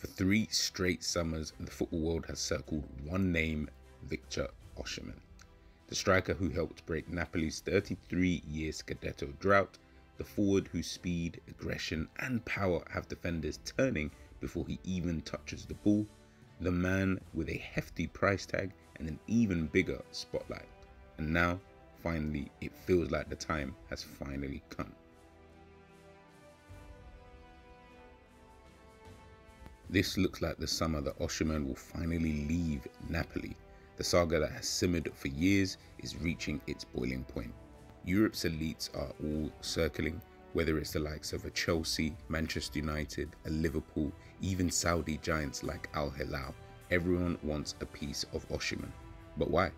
For 3 straight summers, the football world has circled one name: Victor Osimhen. The striker who helped break Napoli's 33-year Scudetto drought, the forward whose speed, aggression and power have defenders turning before he even touches the ball, the man with a hefty price tag and an even bigger spotlight. And now, finally, it feels like the time has finally come. This looks like the summer that Osimhen will finally leave Napoli. The saga that has simmered for years is reaching its boiling point. Europe's elites are all circling, whether it's the likes of a Chelsea, Manchester United, a Liverpool, even Saudi giants like Al-Hilal. Everyone wants a piece of Osimhen. But why?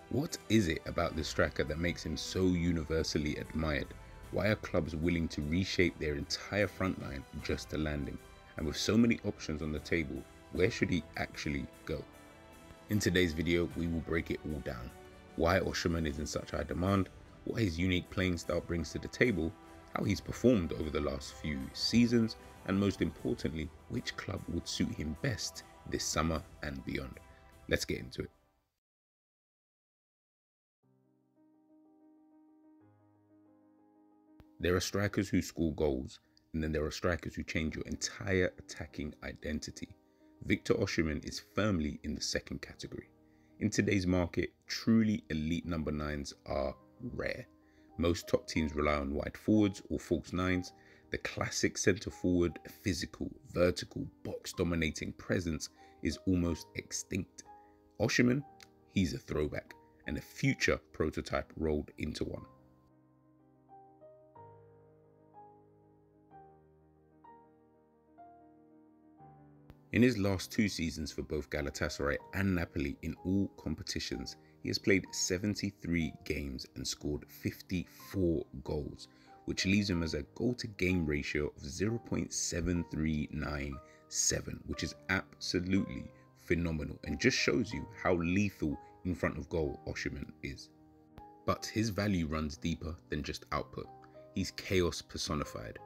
What is it about this striker that makes him so universally admired? Why are clubs willing to reshape their entire front line just to land him? And with so many options on the table, where should he actually go? In today's video, we will break it all down. Why Osimhen is in such high demand, what his unique playing style brings to the table, how he's performed over the last few seasons, and most importantly, which club would suit him best this summer and beyond. Let's get into it. There are strikers who score goals, and then there are strikers who change your entire attacking identity. Victor Osimhen is firmly in the second category. In today's market, truly elite number 9s are rare. Most top teams rely on wide forwards or false 9s. The classic centre forward, physical, vertical, box-dominating presence is almost extinct. Osimhen, he's a throwback and a future prototype rolled into one. In his last 2 seasons for both Galatasaray and Napoli in all competitions, he has played 73 games and scored 54 goals, which leaves him as a goal-to-game ratio of 0.7397, which is absolutely phenomenal and just shows you how lethal in front of goal Osimhen is. But his value runs deeper than just output. He's chaos personified.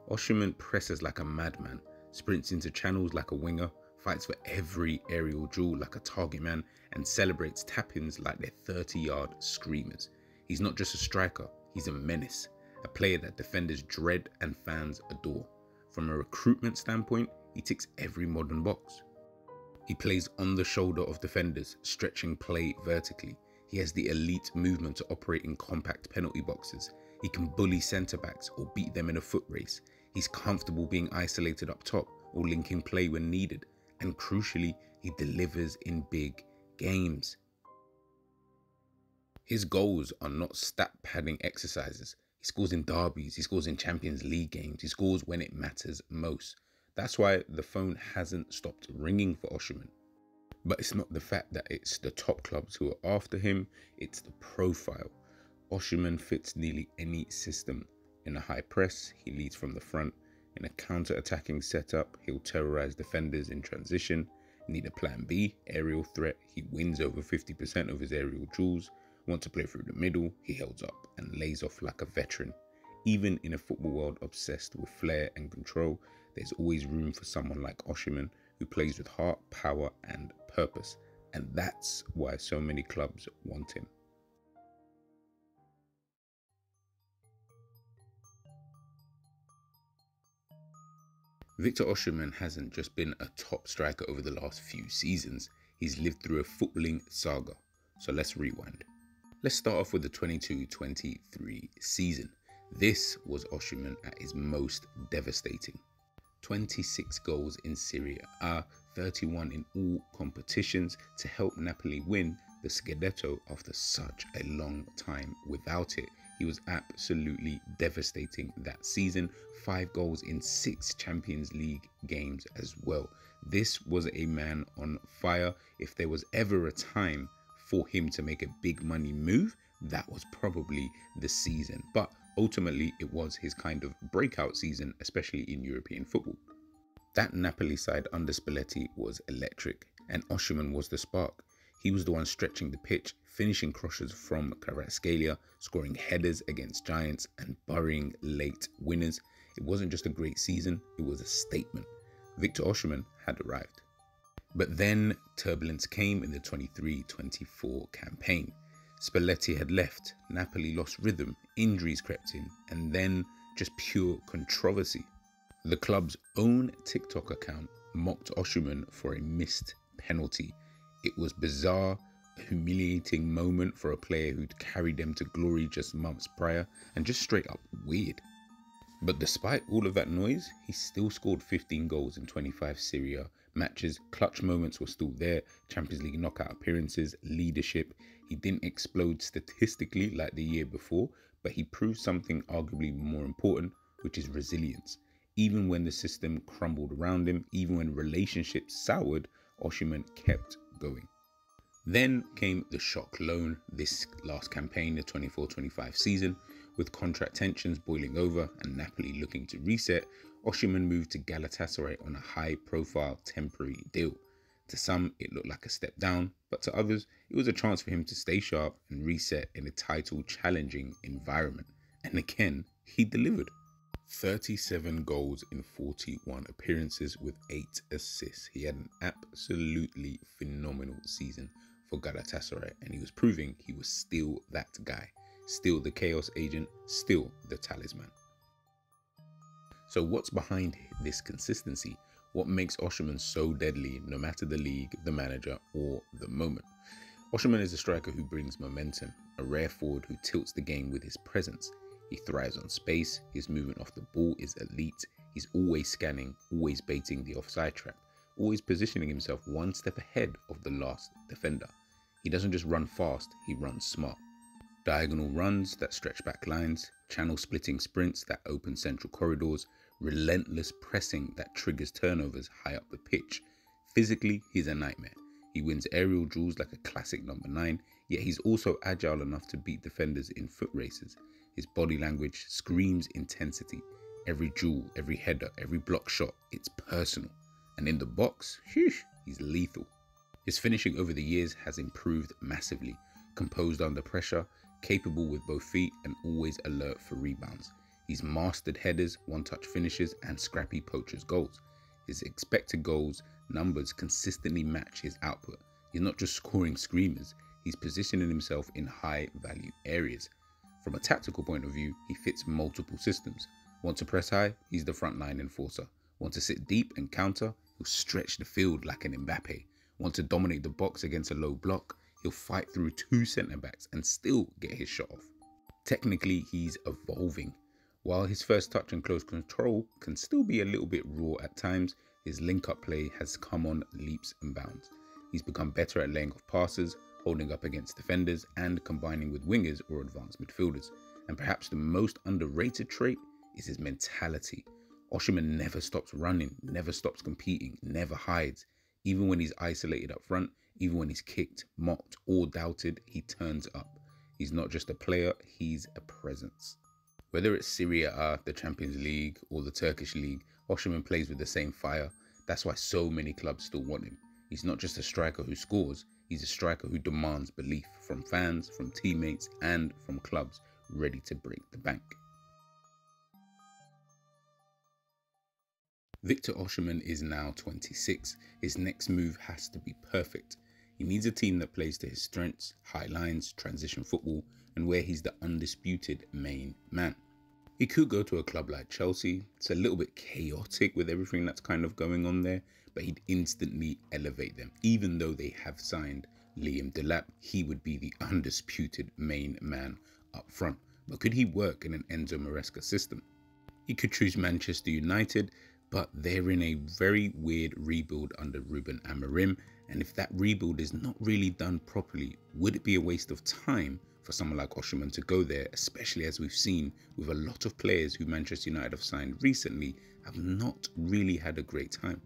Osimhen presses like a madman, sprints into channels like a winger, fights for every aerial duel like a target man, and celebrates tap-ins like they're 30-yard screamers. He's not just a striker, he's a menace, a player that defenders dread and fans adore. From a recruitment standpoint, he ticks every modern box. He plays on the shoulder of defenders, stretching play vertically. He has the elite movement to operate in compact penalty boxes. He can bully centre-backs or beat them in a foot race. He's comfortable being isolated up top or linking play when needed. And crucially, he delivers in big games. His goals are not stat padding exercises. He scores in derbies, he scores in Champions League games, he scores when it matters most. That's why the phone hasn't stopped ringing for Osimhen. But it's not the fact that it's the top clubs who are after him, it's the profile. Osimhen fits nearly any system. In a high press, he leads from the front. In a counter-attacking setup, he'll terrorize defenders in transition. Need a plan B, aerial threat, he wins over 50% of his aerial duels. Want to play through the middle, he holds up and lays off like a veteran. Even in a football world obsessed with flair and control, there's always room for someone like Osimhen who plays with heart, power and purpose. And that's why so many clubs want him. Victor Osimhen hasn't just been a top striker over the last few seasons, he's lived through a footballing saga. So let's rewind. Let's start off with the 22-23 season. This was Osimhen at his most devastating. 26 goals in Serie A, 31 in all competitions to help Napoli win the Scudetto after such a long time. Without it, he was absolutely devastating that season. 5 goals in 6 Champions League games as well. This was a man on fire. If there was ever a time for him to make a big money move, that was probably the season. But ultimately, it was his kind of breakout season, especially in European football. That Napoli side under Spalletti was electric, and Osimhen was the spark. He was the one stretching the pitch, finishing crosses from Kvaratskhelia, scoring headers against giants and burying late winners. It wasn't just a great season, it was a statement. Victor Osimhen had arrived. But then turbulence came in the 23-24 campaign. Spalletti had left, Napoli lost rhythm, injuries crept in, and then just pure controversy. The club's own TikTok account mocked Osimhen for a missed penalty. It was bizarre, a humiliating moment for a player who'd carried them to glory just months prior, and just straight up weird. But despite all of that noise, he still scored 15 goals in 25 Serie A matches. Clutch moments were still there, Champions League knockout appearances, leadership. He didn't explode statistically like the year before, but he proved something arguably more important, which is resilience. Even when the system crumbled around him, even when relationships soured, Osimhen kept going. Then came the shock loan this last campaign, the 24-25 season. With contract tensions boiling over and Napoli looking to reset, Osimhen moved to Galatasaray on a high-profile temporary deal. To some, it looked like a step down, but to others, it was a chance for him to stay sharp and reset in a title-challenging environment. And again, he delivered. 37 goals in 41 appearances with 8 assists. He had an absolutely phenomenal season for Galatasaray, and he was proving he was still that guy. Still the chaos agent, still the talisman. So what's behind this consistency? What makes Osimhen so deadly no matter the league, the manager, or the moment? Osimhen is a striker who brings momentum, a rare forward who tilts the game with his presence. He thrives on space, his movement off the ball is elite, he's always scanning, always baiting the offside trap, always positioning himself one step ahead of the last defender. He doesn't just run fast, he runs smart. Diagonal runs that stretch back lines, channel splitting sprints that open central corridors, relentless pressing that triggers turnovers high up the pitch. Physically, he's a nightmare. He wins aerial duels like a classic number 9, yet he's also agile enough to beat defenders in foot races. His body language screams intensity. Every duel, every header, every block shot, it's personal. And in the box, he's lethal. His finishing over the years has improved massively. Composed under pressure, capable with both feet and always alert for rebounds. He's mastered headers, one-touch finishes and scrappy poachers goals. His expected goals numbers consistently match his output. He's not just scoring screamers, he's positioning himself in high-value areas. From a tactical point of view, he fits multiple systems. Want to press high? He's the frontline enforcer. Want to sit deep and counter? He'll stretch the field like an Mbappe. Want to dominate the box against a low block? He'll fight through 2 centre-backs and still get his shot off. Technically, he's evolving. While his first touch and close control can still be a little bit raw at times, his link-up play has come on leaps and bounds. He's become better at laying off passes, holding up against defenders, and combining with wingers or advanced midfielders. And perhaps the most underrated trait is his mentality. Osimhen never stops running, never stops competing, never hides. Even when he's isolated up front, even when he's kicked, mocked, or doubted, he turns up. He's not just a player, he's a presence. Whether it's Serie A, the Champions League, or the Turkish League, Osimhen plays with the same fire. That's why so many clubs still want him. He's not just a striker who scores, he's a striker who demands belief from fans, from teammates, and from clubs ready to break the bank. Victor Osimhen is now 26. His next move has to be perfect. He needs a team that plays to his strengths, high lines, transition football, and where he's the undisputed main man. He could go to a club like Chelsea. It's a little bit chaotic with everything that's kind of going on there, but he'd instantly elevate them. Even though they have signed Liam Delap, he would be the undisputed main man up front. But could he work in an Enzo Maresca system? He could choose Manchester United, but they're in a very weird rebuild under Ruben Amorim, and if that rebuild is not really done properly, would it be a waste of time for someone like Osimhen to go there, especially as we've seen with a lot of players who Manchester United have signed recently have not really had a great time.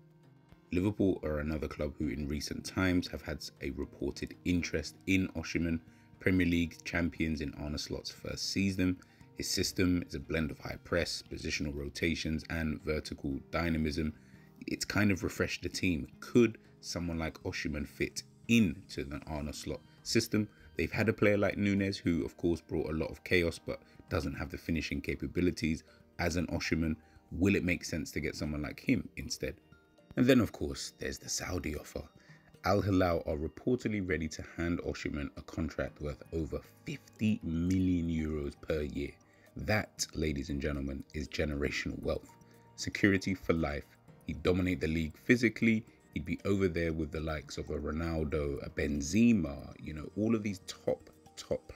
Liverpool are another club who in recent times have had a reported interest in Osimhen. Premier League champions in Arne Slot's first season. His system is a blend of high press, positional rotations, and vertical dynamism. It's kind of refreshed the team. Could someone like Osimhen fit into the Arne Slot system? They've had a player like Nunes, who of course brought a lot of chaos, but doesn't have the finishing capabilities as an Osimhen. Will it make sense to get someone like him instead? And then of course, there's the Saudi offer. Al-Hilal are reportedly ready to hand Osimhen a contract worth over 50 million euros per year. That, ladies and gentlemen, is generational wealth. Security for life. He'd dominate the league physically. He'd be over there with the likes of a Ronaldo, a Benzema, all of these top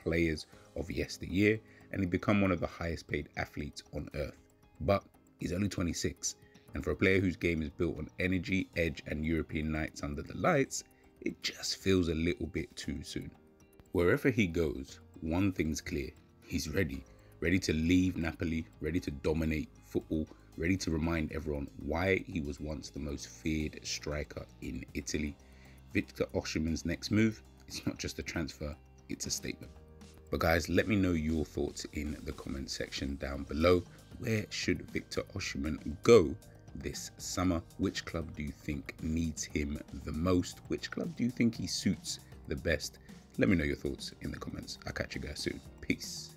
players of yesteryear, and he'd become one of the highest paid athletes on earth. But he's only 26, and for a player whose game is built on energy, edge, and European nights under the lights, it just feels a little bit too soon. Wherever he goes, one thing's clear: he's ready to leave Napoli, ready to dominate football, ready to remind everyone why he was once the most feared striker in Italy. Victor Osimhen's next move, it's not just a transfer, it's a statement. But guys, let me know your thoughts in the comment section down below. Where should Victor Osimhen go this summer? Which club do you think needs him the most? Which club do you think he suits the best? Let me know your thoughts in the comments. I'll catch you guys soon. Peace.